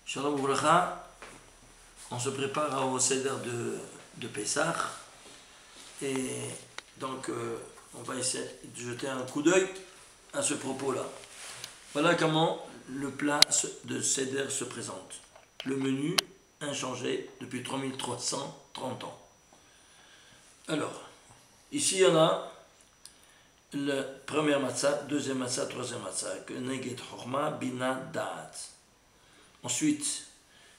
Shalom Ouvracha, on se prépare au Seder de Pessah et donc on va essayer de jeter un coup d'œil à ce propos-là. Voilà comment le plat de Seder se présente. Le menu inchangé depuis 3330 ans. Alors, ici il y en a le premier matzah, deuxième matzah, troisième matzah, que Neged Chorma Bina Da'at. Ensuite,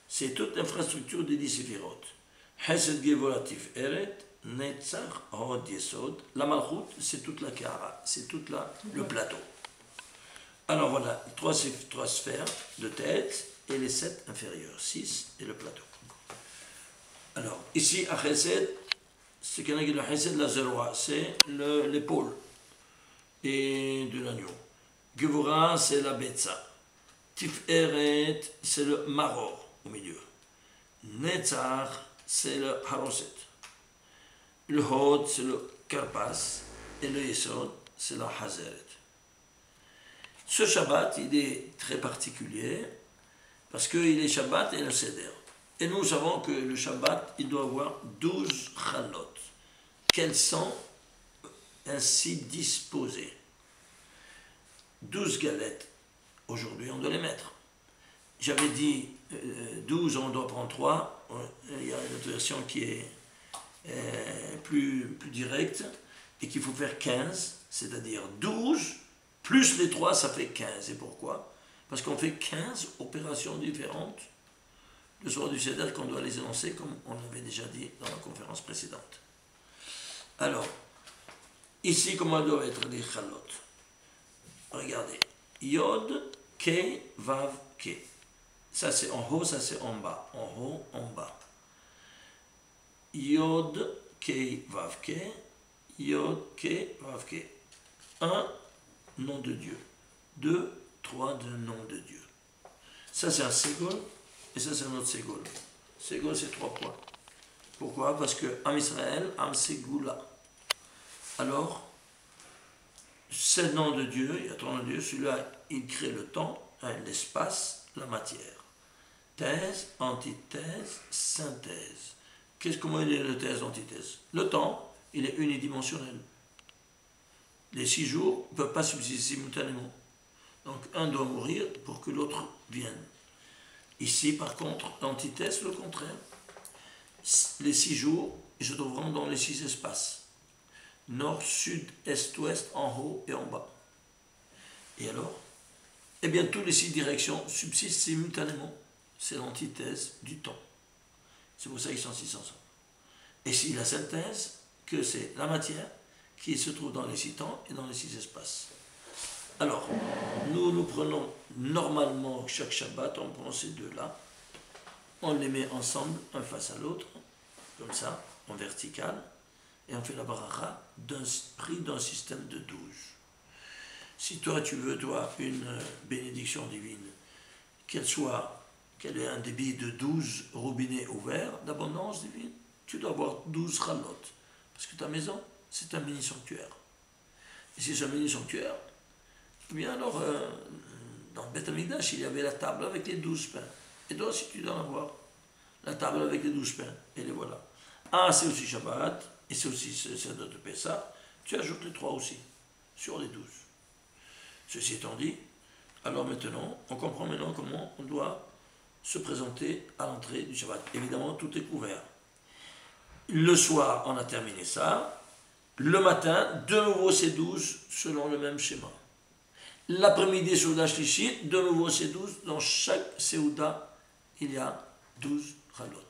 c'est toute l'infrastructure des 10 séphirot. Hesed Gevuratif Eret, Netzach Hod Yesod. La Malchut, c'est toute la Kara, c'est tout le plateau. Alors voilà, trois sphères de tête et les 7 inférieures, 6 et le plateau. Alors, ici, à Chesed, c'est qu'on a dit le Chesed la Zerwa, c'est l'épaule et de l'agneau. Gevura, c'est la Betza. Tiferet, c'est le maror au milieu. Netzach, c'est le haroset. Le hod, c'est le karpas. Et le yesod, c'est la hazeret. Ce Shabbat, il est très particulier parce qu'il est Shabbat et le Seder. Et nous savons que le Shabbat, il doit avoir 12 chalot, qu'elles sont ainsi disposées. 12 galettes. Aujourd'hui, on doit les mettre. J'avais dit 12, on doit prendre 3. Il y a une autre version qui est plus directe et qu'il faut faire 15, c'est-à-dire 12 plus les 3, ça fait 15. Et pourquoi? Parce qu'on fait 15 opérations différentes le soir du Seder qu'on doit les énoncer, comme on l'avait déjà dit dans la conférence précédente. Alors, ici, comment doivent être les chalot? Regardez. Yod, Ke, Vav, Ke. Ça c'est en haut, ça c'est en bas. En haut, en bas. Yod, Ke, Vav, Ke. Yod, Ke, Vav, Ke. 1, nom de Dieu. 2, 3, de nom de Dieu. Ça c'est un ségol, et ça c'est un autre ségol. Ségol c'est 3 points. Pourquoi? Parce que Am Israël, Am Ségoula. Alors, c'est le nom de Dieu, il y a 3 noms de Dieu, celui-là, il crée le temps, l'espace, la matière. Thèse, antithèse, synthèse. Comment il est le thèse, antithèse? Le temps, il est unidimensionnel. Les 6 jours ne peuvent pas subsister simultanément. Donc, un doit mourir pour que l'autre vienne. Ici, par contre, l'antithèse, c'est le contraire. Les 6 jours, ils se trouveront dans les 6 espaces. Nord, sud, est, ouest, en haut et en bas. Et alors? Eh bien, toutes les 6 directions subsistent simultanément. C'est l'antithèse du temps. C'est pour ça qu'ils sont 6 ensemble. Et si la synthèse, que c'est la matière qui se trouve dans les 6 temps et dans les 6 espaces. Alors, nous prenons normalement chaque Shabbat, on prend ces deux-là, on les met ensemble, un face à l'autre, comme ça, en vertical, et on fait la bracha pris d'un système de 12. Si toi, tu veux, une bénédiction divine, qu'elle ait un débit de 12 robinets ouverts, d'abondance divine, tu dois avoir 12 chalot. Parce que ta maison, c'est un mini-sanctuaire. Et si c'est un mini-sanctuaire, eh bien alors, dans le Beth Amikdash, il y avait la table avec les 12 pains. Et toi aussi, tu dois en avoir la table avec les 12 pains. Et les voilà. Ah, c'est aussi Shabbat. Et c'est aussi Seder de Pessah, tu ajoutes les 3 aussi, sur les 12. Ceci étant dit, alors maintenant, on comprend maintenant comment on doit se présenter à l'entrée du Shabbat. Évidemment, tout est couvert. Le soir, on a terminé ça. Le matin, de nouveau c'est 12, selon le même schéma. L'après-midi, Seuda Shlishit, de nouveau c'est 12. Dans chaque Seuda, il y a 12 chalot.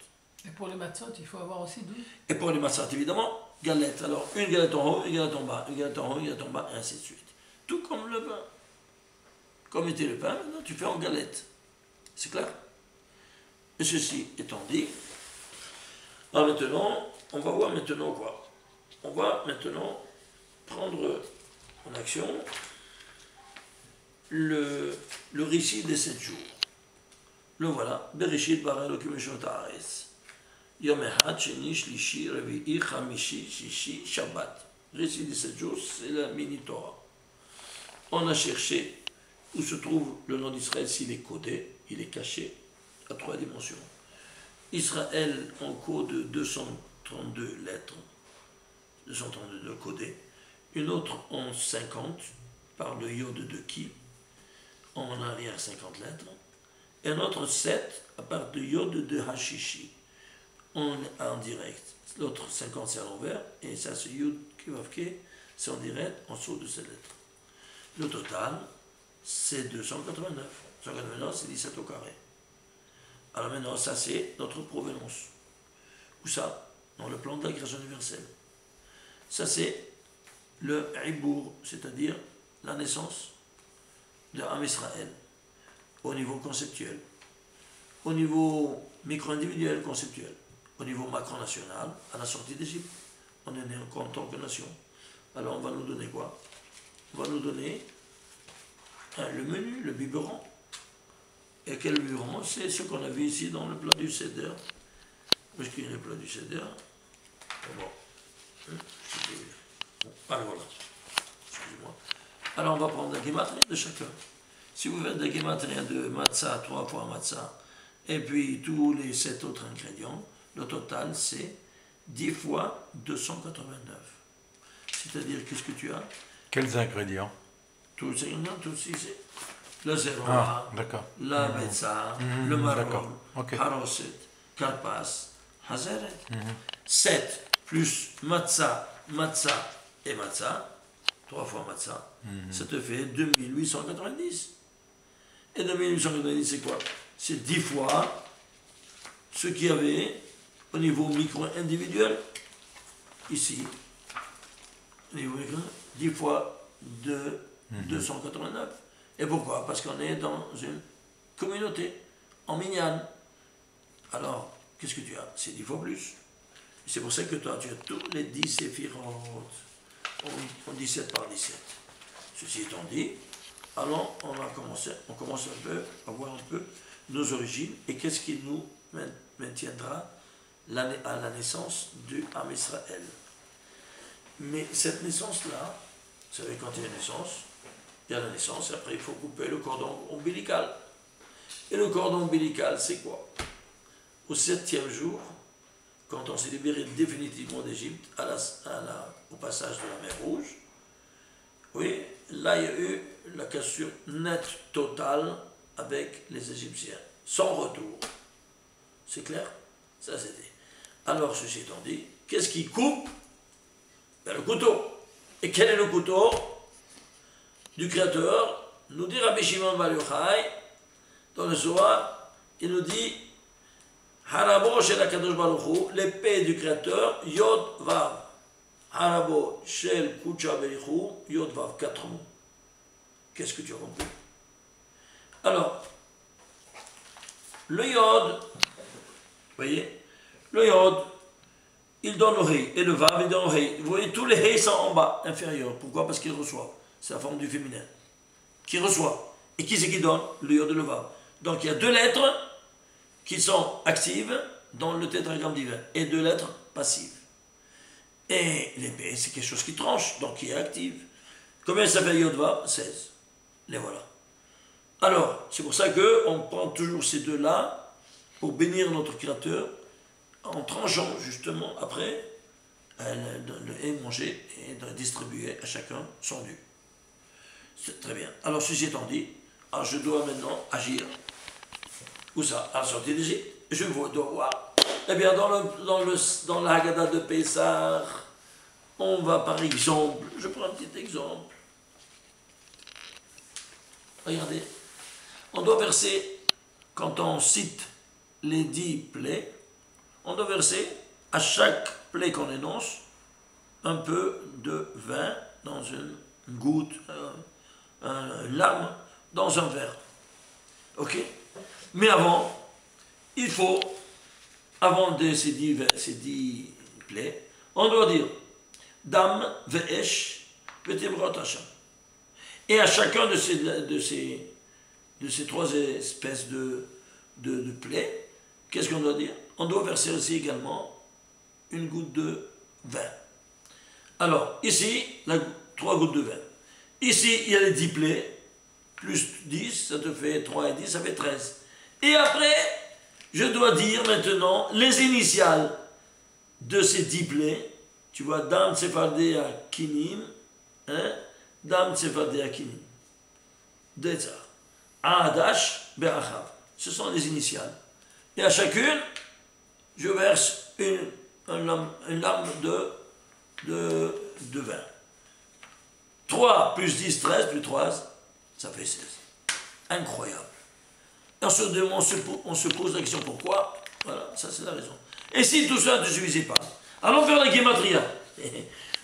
Et pour les matzot, il faut avoir aussi 12. Et pour les matzot, évidemment, galette. Alors, une galette en haut, une galette en bas, une galette en haut, une galette en bas, et ainsi de suite. Tout comme le pain. Comme était le pain, maintenant tu fais en galette. C'est clair? Et ceci étant dit, alors maintenant, on va voir maintenant quoi? On va maintenant prendre en action le récit des 7 jours. Le voilà. Bereshit bara Elokim et haaretz. Yom Echad, Sheni, Shlishi, Revi'i, Chamishi, Shishi, Shabbat. Récit des 7 jours, c'est la mini-Torah. On a cherché où se trouve le nom d'Israël, s'il est codé, il est caché. à 3 dimensions. Israël en code 232 lettres, 232 codés. Une autre en 50 par le yod de Ki, en arrière 50 lettres. Et un autre 7 à part du yod de Hashishi, en direct. L'autre 50 c'est à l'envers, et ça c'est yod Kivavke, c'est en direct en dessous de ces lettres. Le total, c'est 289. 289, c'est 17 au carré. Alors maintenant, ça c'est notre provenance. Où ça? Dans le plan de la création universelle. Ça c'est le Ibour, c'est-à-dire la naissance de Am Israël, au niveau conceptuel, au niveau micro-individuel conceptuel, au niveau macro-national, à la sortie d'Égypte. On est né en tant que nation. Alors on va nous donner quoi? On va nous donner le menu, le biberon. Et quel biberon? C'est ce qu'on a vu ici dans le plat du Seder. Où est-ce qu'il y a le plat du Seder? Bon. Alors voilà. Excusez-moi. Alors on va prendre la guématrie de chacun. Si vous faites la guématrie de matzah, 3 fois matzah, et puis tous les 7 autres ingrédients, le total c'est 10 fois 289. C'est-à-dire, qu'est-ce que tu as? Quels ingrédients? Tous les ingrédients, tous ici. Le zéro, la betza, le marron, haroset, karpas, hazeret. 7 plus matzah et matzah, 3 fois matzah, ça te fait 2890. Et 2890, c'est quoi? C'est 10 fois ce qu'il y avait au niveau micro-individuel, ici. Au niveau micro, 10 fois 289. Et pourquoi? Parce qu'on est dans une communauté, en minyan. Alors, qu'est-ce que tu as? C'est 10 fois plus. C'est pour ça que toi, tu as tous les 10 séphirotes en 17 par 17. Ceci étant dit, alors on commence un peu à voir un peu nos origines et qu'est-ce qui nous maintiendra à la naissance du Am Israël. Mais cette naissance-là, vous savez, quand il y a une naissance, il y a la naissance et après il faut couper le cordon ombilical. Et le cordon ombilical, c'est quoi? Au 7e jour, quand on s'est libéré définitivement d'Égypte, au passage de la mer Rouge, oui, là il y a eu la cassure nette, totale, avec les Égyptiens, sans retour. C'est clair? Ça c'était. Alors, ceci étant dit, qu'est-ce qui coupe? Ben, le couteau. Et quel est le couteau du Créateur? Nous dit Rabbi Shimon Bar Yochai, dans le Zohar, il nous dit Harabo shel HaKadosh Baruch Hu, l'épée du Créateur, Yod Vav. Harabo shel Kucha Berichu, Yod Vav, 4 mots. Qu'est-ce que tu as compris? Alors, le Yod, vous voyez, le Yod, il donne au Hei, et le Vav, il donne au Hei. Vous voyez, tous les Hei sont en bas, inférieurs. Pourquoi? Parce qu'ils reçoivent. C'est la forme du féminin. Qui reçoit. Et qui c'est qui donne? Le Yod et le Vav. Donc il y a 2 lettres qui sont actives dans le tétragramme divin et 2 lettres passives. Et l'épée, c'est quelque chose qui tranche, donc qui est active. Combien ça fait Yod Vav? 16. Les voilà. Alors, c'est pour ça qu'on prend toujours ces 2-là pour bénir notre Créateur en tranchant justement après et manger et distribuer à chacun son dû. C'est très bien. Alors, ceci étant dit, alors je dois maintenant agir. Où ça? À la sortie d'Égypte. Je dois voir. Eh bien, dans la Haggadah de Pessah, on va par exemple, je prends un petit exemple. Regardez. On doit verser, quand on cite les 10 plaies, on doit verser à chaque plaie qu'on énonce un peu de vin dans une goutte, une lame, dans un verre. Ok? Mais avant, il faut, avant de ces 10 plaies, on doit dire Dam ve'esh ve'tebrot Hashem. Et à chacun de ces 3 espèces de plaies, qu'est-ce qu'on doit dire? On doit verser aussi également une goutte de vin. Alors, ici, 3 gouttes de vin. Ici, il y a les 10 plaies, plus 10, ça te fait 3 et 10, ça fait 13. Et après, je dois dire maintenant les initiales de ces diplés. Tu vois, Dam Tsefardé à Kinim, hein? Dam Tsefardé à Kinim. Detzar. Adash Be'achav. Ce sont les initiales. Et à chacune, je verse une lame de vin. 3 plus 10, 13, plus 3, ça fait 16. Incroyable. Et on se pose la question pourquoi. Voilà, ça c'est la raison. Et si tout ça ne suffisait pas, allons faire la guématria.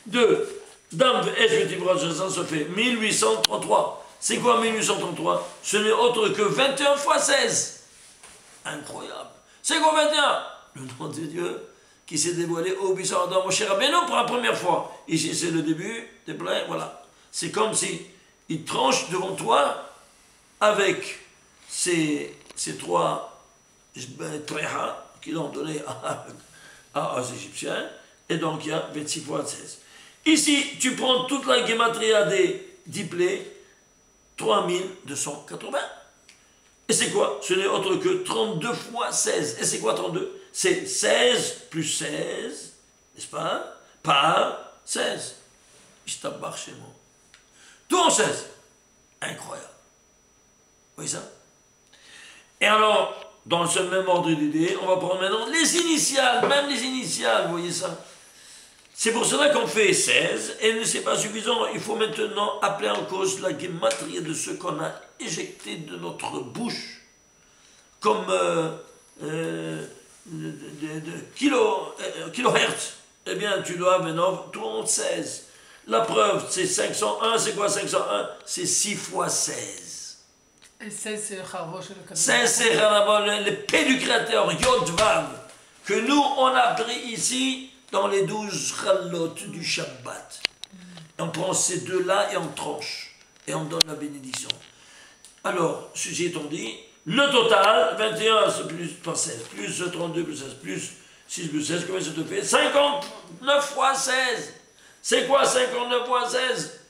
2, Dam ça fait 1833. C'est quoi 1833? Ce n'est autre que 21 fois 16. Incroyable. C'est quoi 21? Le nom de Dieu qui s'est dévoilé au buisson Adam Moshe Rabbeinu pour la première fois. Ici c'est le début des pleins, voilà. C'est comme si il tranche devant toi avec ces 3 tréhas qu'ils ont donné aux Égyptiens. Et donc il y a 26 fois 16. Ici, tu prends toute la gématria des diplés, 3280. Et c'est quoi? Ce n'est autre que 32 fois 16. Et c'est quoi 32? C'est 16 plus 16, n'est-ce pas? Par 16. Je t'embarque chez moi. Tout en 16. Incroyable. Vous voyez ça? Et alors, dans ce même ordre d'idée, on va prendre maintenant les initiales, même les initiales, vous voyez ça? C'est pour cela qu'on fait 16, et ce n'est pas suffisant, il faut maintenant appeler en cause la gématrie de ce qu'on a éjecté de notre bouche, comme kilohertz. Eh bien, tu dois maintenant tourner 16. La preuve, c'est 501, c'est quoi 501? C'est 6 fois 16. Et 16, c'est Chavo chez le Kadosh. 16, c'est le P du Créateur, Yod Vav, que nous, on a pris ici dans les 12 chalot du Shabbat. On prend ces deux-là et on tranche. Et on donne la bénédiction. Alors, ceci étant dit, le total, 21 c'est plus par 16, plus 32 plus 16, plus 6 plus 16, combien ça te fait? 59 fois 16. C'est quoi 59 fois 16?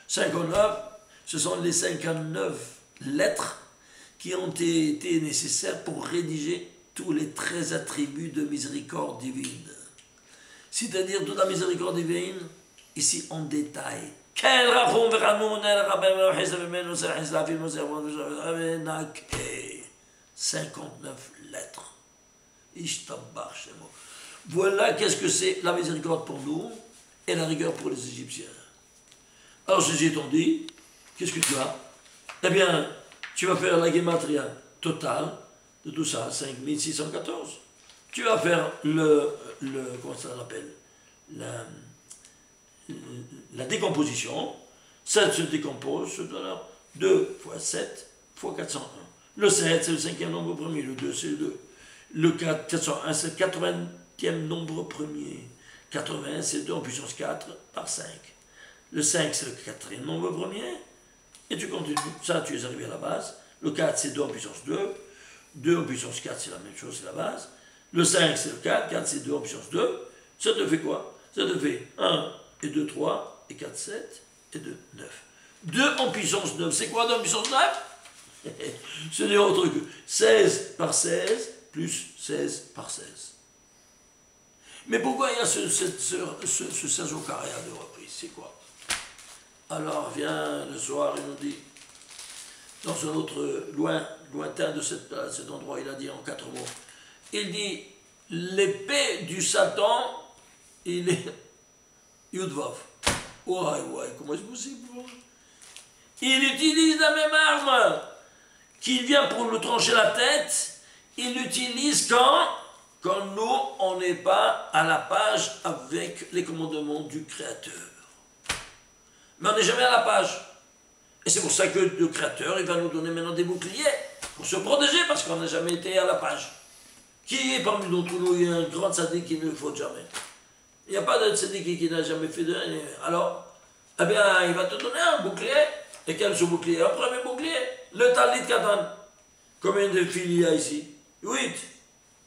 59, ce sont les 59 lettres qui ont été nécessaires pour rédiger tous les 13 attributs de miséricorde divine. C'est-à-dire toute la miséricorde divine, ici en détail. 59 lettres. Voilà qu'est-ce que c'est la miséricorde pour nous et la rigueur pour les Égyptiens. Alors, ceci étant dit, qu'est-ce que tu as? Eh bien, tu vas faire la gématria totale de tout ça, 5614. Tu vas faire comment ça s'appelle? La décomposition. 7 se décompose, se donne 2 fois 7 fois 401. Le 7, c'est le 5e nombre premier. Le 2, c'est le 2. Le 4, 401, c'est le 80e nombre premier. 80, c'est 2 en puissance 4 par 5. Le 5, c'est le 4e nombre premier. Et tu continues. Ça, tu es arrivé à la base. Le 4, c'est 2 en puissance 2. 2 en puissance 4, c'est la même chose, c'est la base. Le 5, c'est le 4. 4, c'est 2 en puissance 2. Ça te fait quoi? Ça te fait 1 et 2, 3 et 4, 7 et 2, 9. 2 en puissance 9. C'est quoi 2 en puissance 9? Ce n'est autre que 16 par 16 plus 16 par 16. Mais pourquoi il y a ce 16 au carré à 2 reprises? C'est quoi? Alors vient le soir, il nous dit, dans un autre lointain de cet endroit, il a dit en 4 mots, il dit, l'épée du Satan, il est Yudvav. Ouais, comment est-ce possible? Il utilise la même arme qu'il vient pour nous trancher la tête, il l'utilise quand nous, on n'est pas à la page avec les commandements du Créateur. Mais on n'est jamais à la page. Et c'est pour ça que le Créateur, il va nous donner maintenant des boucliers pour se protéger, parce qu'on n'a jamais été à la page. Qui est parmi d'entre nous, il y a un grand sadique qui ne faute jamais? Il n'y a pas de sadique qui n'a jamais fait de... Alors, eh bien, il va te donner un bouclier. Et quel est ce bouclier? Un premier bouclier, le talit katan. Combien de fils il y a ici? 8.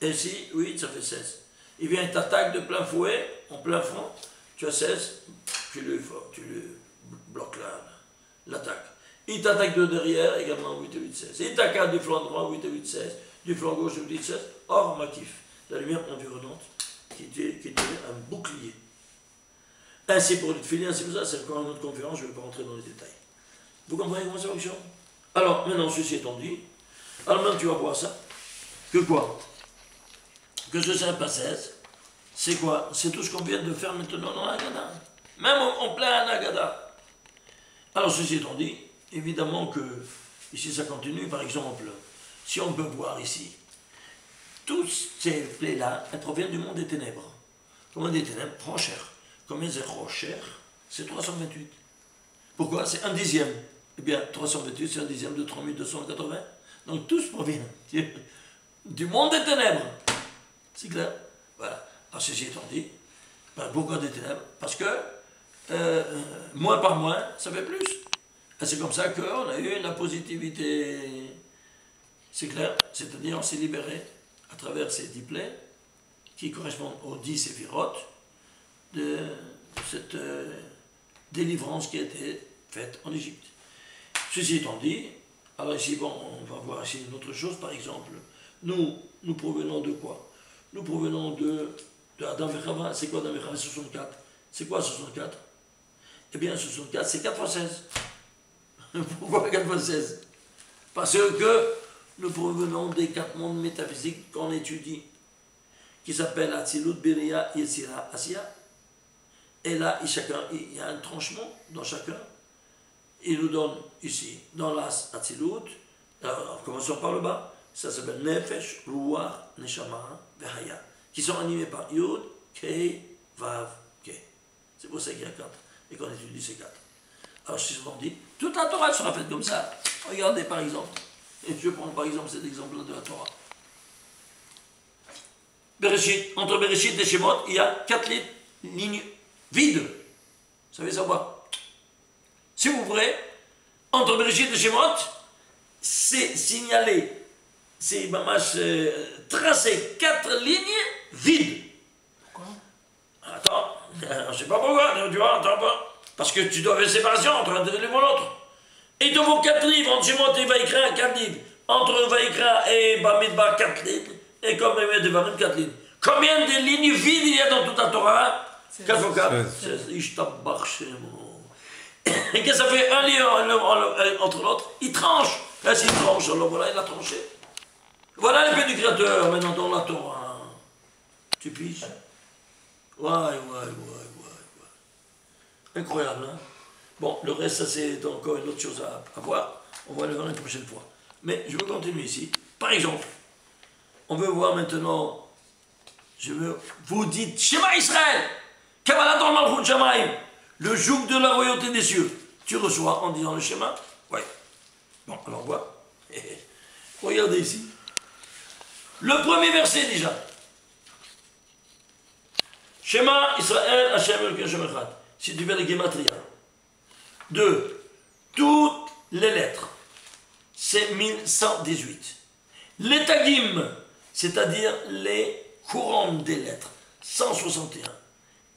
Et ici, 8, ça fait 16. Il vient, t'attaque de plein fouet, en plein front. Tu as 16, tu le bloques l'attaque. Il t'attaque de derrière, également 8 et 8, 16. Il t'attaque du flanc droit, 8 et 8, 16. du flanc gauche, je vous dis 16, hors Makif, la lumière environnante, qui était un bouclier. Ainsi pour le tefillin, ainsi pour ça, c'est encore une autre conférence, je ne vais pas rentrer dans les détails. Vous comprenez comment ça fonctionne? Alors, maintenant, ceci étant dit, alors maintenant tu vas voir ça, que quoi? Que ce 5 à 16, c'est quoi? C'est tout ce qu'on vient de faire maintenant dans l'Agada. Même en plein Agada. Alors, ceci étant dit, évidemment que, ici ça continue, par exemple, si on peut voir ici, toutes ces plaies-là, elles proviennent du monde des ténèbres. Comment des ténèbres? Rocher. Combien c'est Rocher? C'est 328. Pourquoi? C'est un dixième. Eh bien, 328, c'est un dixième de 3280. Donc, tous proviennent du monde des ténèbres. C'est clair? Voilà. Alors, ceci étant dit, pourquoi des ténèbres? Parce que, moins par moins, ça fait plus. Et c'est comme ça qu'on a eu la positivité. C'est clair? C'est-à-dire, on s'est libéré à travers ces 10 plaies qui correspondent aux 10 séphirotes de cette délivrance qui a été faite en Égypte. Ceci étant dit, alors ici, bon, on va voir ici une autre chose, par exemple, nous provenons de quoi? Nous provenons de Adam et Chava. C'est quoi Adam et Chava? 64. C'est quoi 64? Eh bien, 64, c'est 4 fois 16. Pourquoi 4 fois 16? Parce que nous provenons des 4 mondes métaphysiques qu'on étudie, qui s'appellent Atzilut, Beria, Yetzira, Asiya. Et là, il y a un tranchement dans chacun. Il nous donne ici, dans l'as Atzilut, alors commençons par le bas, ça s'appelle Nefesh, Ruach, Neshama, Vehaya, qui sont animés par Yud, Kei, Vav, Kei. C'est pour ça qu'il y a 4, et qu'on étudie ces 4. Alors, si on dit, toute la Torah sera faite comme ça. Regardez par exemple, et je prends par exemple cet exemple-là de la Torah. Bereshit, entre Bereshit et Shemot, il y a 4 lignes vides. Vous savez ça ou pas? Si vous voulez, entre Bereshit et Shemot, c'est signalé, c'est tracé 4 lignes vides. Pourquoi? Attends, je ne sais pas pourquoi, tu vois, attends pas. Parce que tu dois faire une séparation entre un livre et l'autre. Et il te faut 4 livres, entre Shemot et Vaïkra, 4 livres. Entre Vaïkra et Bamidbar, 4 lignes. Et comme Devarim, 4 lignes. Combien de lignes vides il y a dans toute la Torah? 4 fois 4. 16. Et que ça fait un livre entre l'autre, il tranche. Là, s'il tranche, alors voilà, il a tranché. Voilà l'épée du Créateur, maintenant dans la Torah. Tu piges? Ouais. Incroyable, hein? Bon, le reste, ça c'est encore une autre chose à voir. On va le voir une prochaine fois. Mais je veux continuer ici. Par exemple, on veut voir maintenant, vous dites Shema Israël, Kabbalat Malchut Shamayim, le joug de la royauté des cieux. Tu reçois en disant le schéma? Oui. Bon, alors on voit. Regardez ici. Le premier verset déjà. Shema Israël Hashem Elokeinu Hashem Echad. Si tu veux les Gematria. 2. Toutes les lettres. C'est 1118. Les Tagim, c'est-à-dire les couronnes des lettres. 161.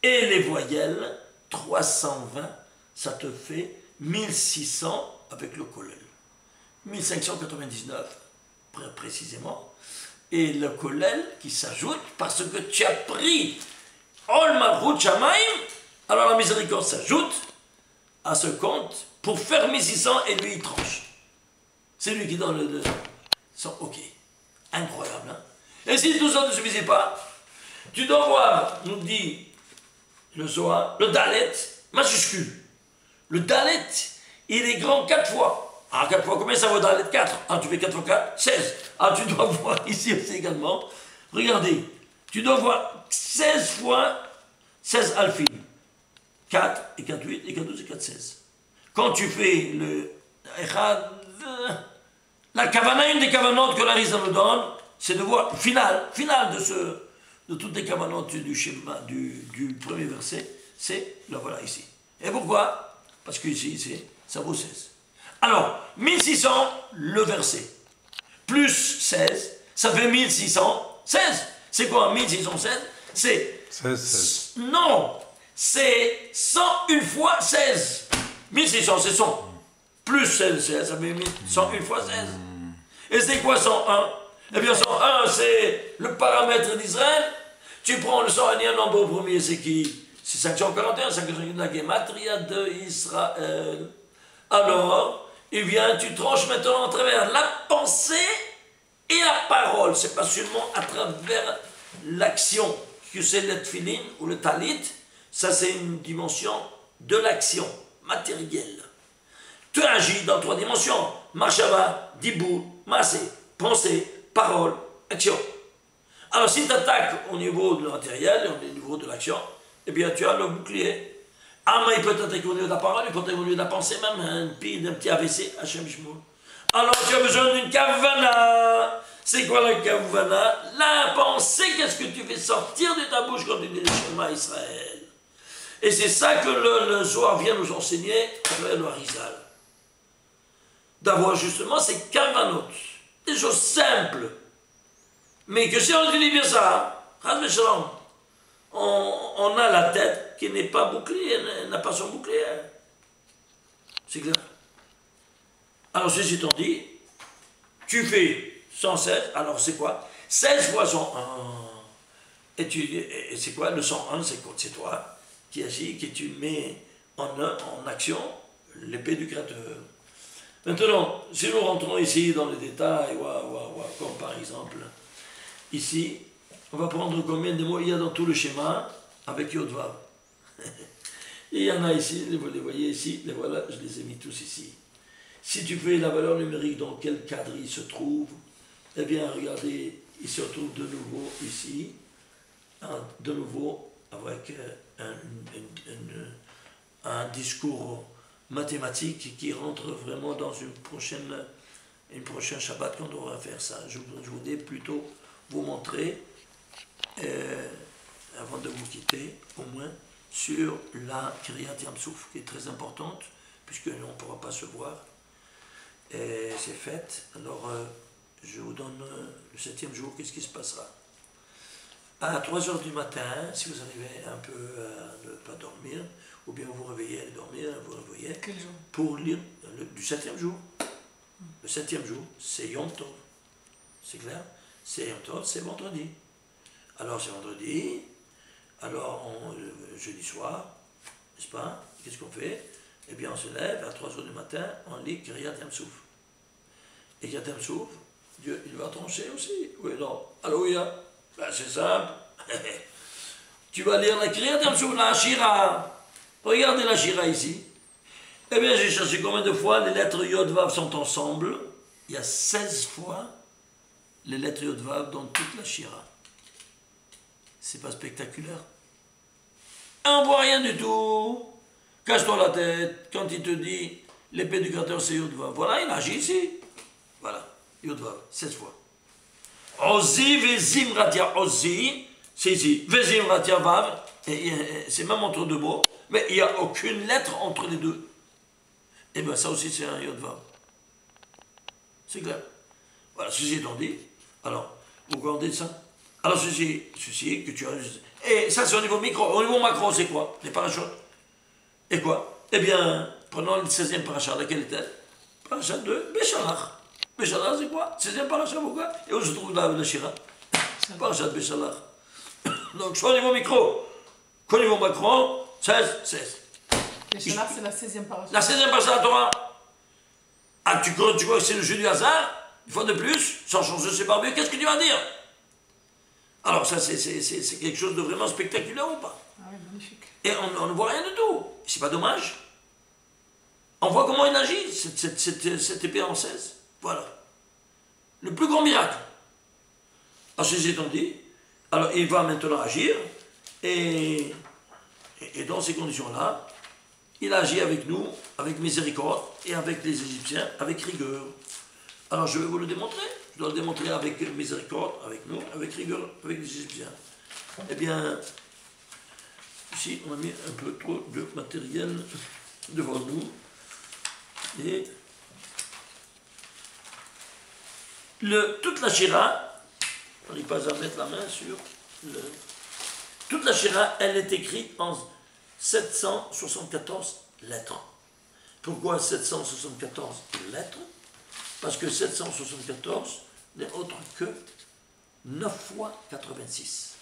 Et les voyelles, 320. Ça te fait 1600 avec le kollel. 1599, précisément. Et le kollel qui s'ajoute parce que tu as pris Ol Malchut Shamayim, alors la miséricorde s'ajoute à ce compte pour faire 1600 et lui il tranche. C'est lui qui donne le son. Ok. Incroyable, hein? Et si tout ça ne suffisait pas, tu dois voir, nous dit le Zohar, le Dalet majuscule. Le Dalet, il est grand 4 fois. Ah, 4 fois, combien ça vaut Dalet? 4. Ah, tu fais 4 fois 4, 16. Ah, tu dois voir ici aussi également. Regardez, tu dois voir 16 fois 16 alphines. 4 et 4, 8 et 4, 12 et 4, 16. Quand tu fais le la kavana, une des kavanotes que la Rizal nous donne, c'est de voir, finale de toutes les kavanotes du schéma, du premier verset, c'est, là voilà ici. Et pourquoi? Parce que ici, ça vaut 16. Alors, 1600, le verset, plus 16, ça fait 1616. C'est quoi 1616? C'est 16. Non, c'est 101 fois 16. 1600, c'est 100. Plus 16, ça fait 101 fois 16. Et c'est quoi 101? Eh bien, 101, c'est le paramètre d'Israël. Tu prends le 101e nombre au premier, c'est qui? C'est 541, 541, la Gematria de Israël. Alors, eh bien, tu tranches maintenant à travers la pensée et la parole. C'est pas seulement à travers l'action, que c'est le tefillin ou le talit. Ça, c'est une dimension de l'action matérielle. Tu agis dans 3 dimensions. Marshava, dibou, massé, pensée, parole, action. Alors, si tu attaques au niveau de matériel, au niveau de l'action, eh bien, tu as le bouclier. Ah, mais il peut t'attaquer au niveau de la parole, il peut t'attaquer au niveau de la pensée, même un petit AVC, Hachem Shmoul. Alors, tu as besoin d'une kavana. C'est quoi la kavana? La pensée, qu'est-ce que tu fais sortir de ta bouche quand tu dis le Shema Israël? Et c'est ça que le Zohar vient nous enseigner à travers le Harizal. D'avoir justement ces kavanotes, des choses simples. Mais que si on dit bien ça, on a la tête qui n'est pas bouclier, n'a pas son bouclier. C'est clair. Alors ceci étant dit, tu fais 116, alors c'est quoi? 16 fois 101. Et c'est quoi? Le 101, c'est toi qui agis, que tu mets en action l'épée du Créateur. Maintenant, si nous rentrons ici dans les détails, comme par exemple, ici, on va prendre combien de mots il y a dans tout le schéma avec Yod-Vav. Il y en a ici, vous les voyez ici, les voilà, je les ai mis tous ici. Si tu fais la valeur numérique dans quel cadre il se trouve, eh bien, regardez, il se retrouve de nouveau ici, de nouveau avec un discours mathématique qui rentre vraiment dans une prochaine Shabbat qu'on devra faire ça. Je voudrais plutôt vous montrer, avant de vous quitter, au moins, sur la Kriyat Yam Souf, qui est très importante, puisque on ne pourra pas se voir. Et c'est fait. Alors, je vous donne le 7e jour, qu'est-ce qui se passera. À 3h du matin, si vous arrivez un peu à ne pas dormir, ou bien vous réveillez, allez dormir, vous réveillez. Quel jour? Pour lire du 7e jour. Le 7e jour, c'est Yom Tov. C'est clair? C'est Yom Tov, c'est vendredi. Alors c'est vendredi, alors jeudi soir, n'est-ce pas? Qu'est-ce qu'on fait? Eh bien on se lève à 3h du matin, on lit Kriyat Yam Souf. Et Kriyat Yam Souf, Dieu, il va trancher aussi. Oui, non. Alléluia. Ben, c'est simple. Tu vas lire la Kriyat Yam Souf, la Shira. Regardez la Shira ici. Eh bien, j'ai cherché combien de fois les lettres Yod-Vav sont ensemble. Il y a 16 fois les lettres Yod-Vav dans toute la Shira. C'est pas spectaculaire? On voit rien du tout. Cache-toi la tête quand il te dit l'épée du Créateur c'est Yod-Vav. Voilà, il agit ici. Voilà, Yod-Vav, 16 fois. Ozi, Vezim, Ratia, Ozi, c'est ici. Vezim, Ratia, Vav, c'est même entre deux mots, mais il n'y a aucune lettre entre les deux. Et bien ça aussi c'est un Yod-Vav. C'est clair. Voilà, ceci étant dit, alors, vous regardez ça? Alors ceci que tu as... Et ça c'est au niveau micro. Au niveau macro, c'est quoi? Les parachutes. Et quoi? Eh bien, prenons le 16e parachat. Laquelle est-elle? Parachat de Béchalach. Béchalach, c'est quoi? 16e parachat, pourquoi? Et où se trouve la Shira? Parachat de Béchalach. Donc, soit au niveau micro, qu'au niveau macro, 16. Béchalach, c'est la 16e parachat. La 16e parachat de la Torah. Ah, tu crois que c'est le jeu du hasard? Une fois de plus, sans changer ses barbus, qu'est-ce que tu vas dire? Alors ça, c'est quelque chose de vraiment spectaculaire ou pas? Ah oui, magnifique. Et on ne voit rien du tout. C'est pas dommage? On voit comment il agit, cette épée en 16. Voilà. Le plus grand miracle. Alors ceci étant dit, alors il va maintenant agir, et dans ces conditions-là, il agit avec nous, avec miséricorde, et avec les Égyptiens, avec rigueur. Alors je vais vous le démontrer. Je dois le démontrer avec miséricorde, avec nous, avec rigueur, avec les Égyptiens. Eh bien, ici on a mis un peu trop de matériel devant nous. Et toute la Shira, on n'est pas à mettre la main sur toute la Shira, elle est écrite en 774 lettres. Pourquoi 774 lettres? Parce que 774 n'est autre que 9 fois 86.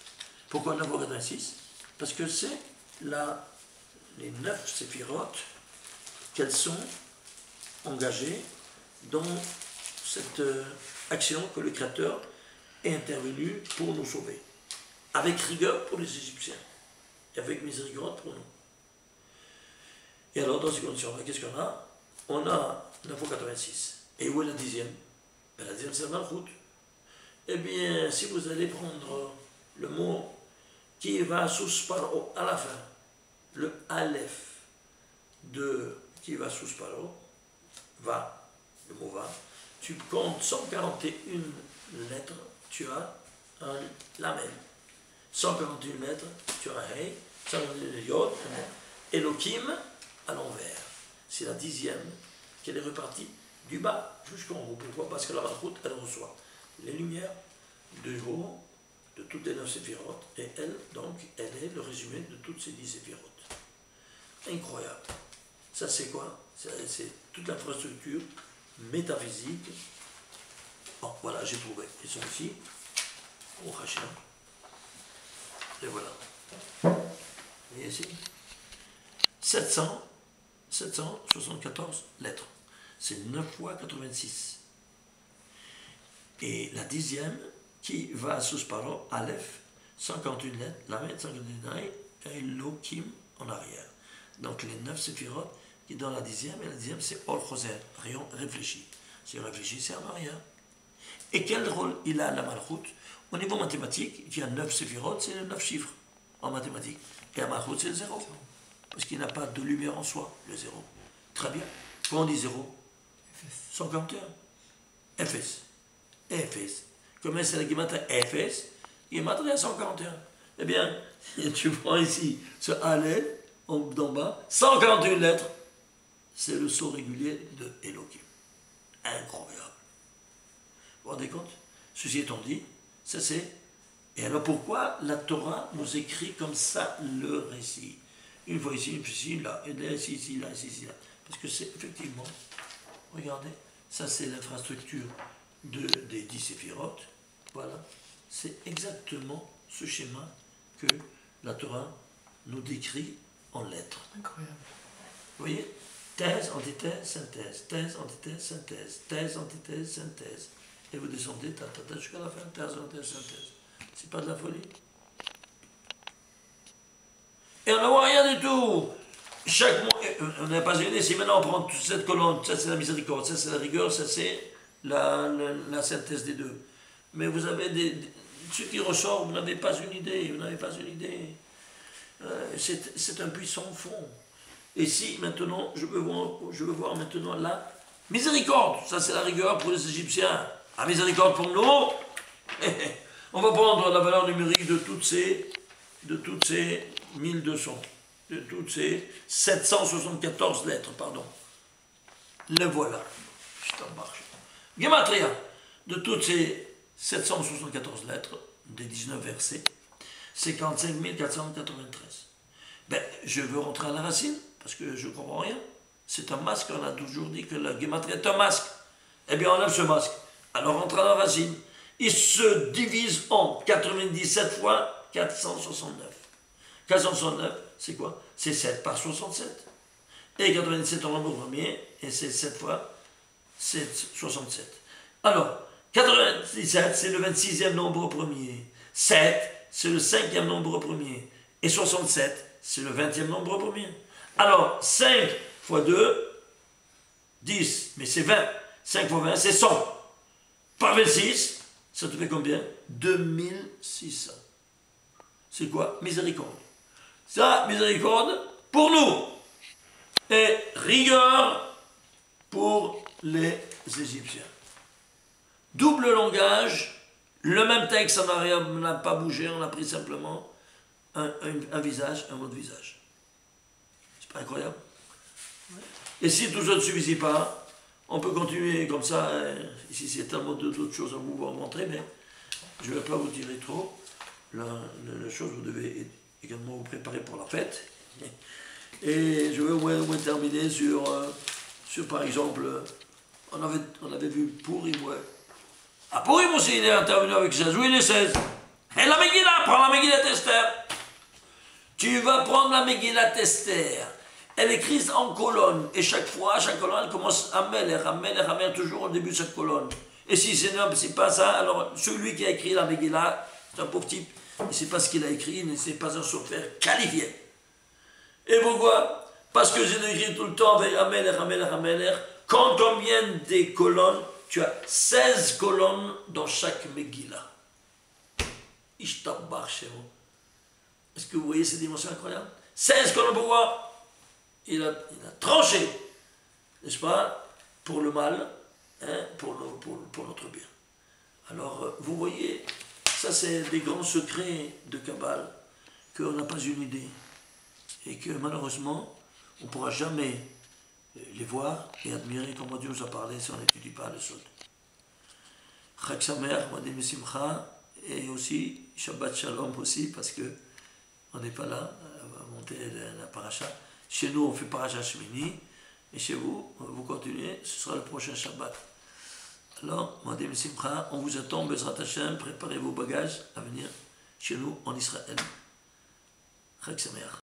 Pourquoi 9 fois 86? Parce que c'est les 9 séphirotes qu'elles sont engagées dans cette action que le Créateur est intervenu pour nous sauver. Avec rigueur pour les Égyptiens et avec miséricorde pour nous. Et alors, dans ces conditions-là, qu'est-ce qu'on a? On a 9 fois 86. Et où est la 10e? Ben, la 10e, c'est la Malchout. Eh bien, si vous allez prendre le mot qui va sous paro à la fin, le Aleph de qui va sous paro, va, le mot va, tu comptes 141 lettres, tu as un lamed. 141 lettres, tu as un hey, 141 yod, Elohim à l'envers. C'est la 10e qu'elle est repartie du bas jusqu'en haut. Pourquoi? Parce que la Malchout, elle reçoit les lumières de jour de toutes les 9 séphirotes, et elle, donc, elle est le résumé de toutes ces 10 séphirotes. Incroyable. Ça, c'est quoi? C'est toute l'infrastructure métaphysique. Bon, voilà, j'ai trouvé. Ils sont ici, au Hachem. Et voilà. Vous voyez ici 774 lettres. C'est 9 fois 86. Et la 10e, qui va sous paro, Aleph, 51 lettres, Lamed, 51 lettres, et Elohim en arrière. Donc les 9 séphirotes qui dans la 10e, et la 10e c'est Or Choser, rayon réfléchi. Si on réfléchit, c'est en arrière. Et quel rôle il a la Malchout? Au niveau mathématique, il y a 9 séphirotes, c'est les 9 chiffres en mathématiques. Et la Malchout, c'est le 0. Parce qu'il n'a pas de lumière en soi, le 0. Très bien. Quand on dit 0? 141. Ephes. Ephes. Comment c'est la Gematria Ephes? Gematria 141. Eh bien, tu prends ici ce Aleph, d'en bas, 141 lettres. C'est le sceau régulier de Elohim. Incroyable. Vous vous rendez compte? Ceci étant dit, ça c'est... Et alors pourquoi la Torah nous écrit comme ça le récit? Une fois ici, une fois ici, là, et là, ici, là, ici, là. Parce que c'est effectivement, regardez, ça c'est l'infrastructure des 10 séphirotes. Voilà, c'est exactement ce schéma que la Torah nous décrit en lettres. Incroyable. Vous voyez? Thèse, antithèse, synthèse, thèse, antithèse, synthèse, thèse, antithèse, synthèse. Et vous descendez, jusqu'à la fin, thèse, antithèse, synthèse. C'est pas de la folie. Et on ne voit rien du tout. Chaque mois, on n'est pas gêné. Si maintenant on prend toute cette colonne, ça c'est la miséricorde, ça c'est la rigueur, ça c'est la synthèse des deux. Mais vous avez ce qui ressort, vous n'avez pas une idée, vous n'avez pas une idée. C'est un puissant fond. Et si maintenant, je veux voir maintenant la miséricorde, ça c'est la rigueur pour les Égyptiens, la miséricorde pour nous, on va prendre la valeur numérique de toutes ces 1200, de toutes ces 774 lettres, pardon. Le voilà. Je t'embarque. Gematria, de toutes ces 774 lettres, des 19 versets, 55 493. Ben, je veux rentrer à la racine, parce que je ne comprends rien. C'est un masque, on a toujours dit que la Gematria est un masque. Eh bien, on enlève ce masque. Alors, rentre à la racine. Il se divise en 97 fois 469. 469, c'est quoi? C'est 7 par 67. Et 97 en nombre premier, et c'est 7 fois 67. Alors, 97, c'est le 26e nombre premier. 7, c'est le 5e nombre premier. Et 67, c'est le 20e nombre premier. Alors, 5 fois 2, 10, mais c'est 20. 5 fois 20, c'est 100. Par 26, ça te fait combien? 2600. C'est quoi? Miséricorde. Ça, miséricorde pour nous. Et rigueur pour les Égyptiens. Double langage, le même texte, on n'a pas bougé, on a pris simplement un visage, un autre visage. C'est pas incroyable? Et si tout ça ne suffit pas, on peut continuer comme ça. Ici, c'est tellement d'autres choses à vous montrer, mais je ne vais pas vous tirer trop. La chose, vous devez également vous préparer pour la fête. Et je vais au moins terminer sur par exemple, on avait vu Purim, ouais. À Purim aussi, il est intervenu avec 16. Oui, il est 16. Et la Megillah, prends la Megillah Esther. Tu vas prendre la Megillah Esther. Elle est écrite en colonne. Et chaque fois, chaque colonne, elle commence à Amer, toujours au début de cette colonne. Et si c'est pas ça, alors celui qui a écrit la Megillah, c'est un pauvre type. Il ne sait pas ce qu'il a écrit, il ne sait pas un software qualifié. Et pourquoi? Parce que j'ai écrit tout le temps avec Amer. Quand on vient des colonnes, tu as 16 colonnes dans chaque Megillah. Ishtabach chez vous. Est-ce que vous voyez ces dimensions incroyables? 16 colonnes, pourquoi? Il a tranché, n'est-ce pas, pour le mal, hein, pour notre bien. Alors, vous voyez, ça c'est des grands secrets de Kabbale qu'on n'a pas une idée. Et que malheureusement, on ne pourra jamais les voir et admirer comment Dieu nous a parlé si on n'étudie pas le Sod. Chag Sameach, Modim Simcha, et aussi Shabbat Shalom aussi, parce que on n'est pas là à monter la paracha. Chez nous, on fait paracha Shemini, et chez vous, vous continuez, ce sera le prochain Shabbat. Alors, Modim Simcha, on vous attend, Bezrat Hashem, préparez vos bagages à venir chez nous en Israël. Chag Sameach.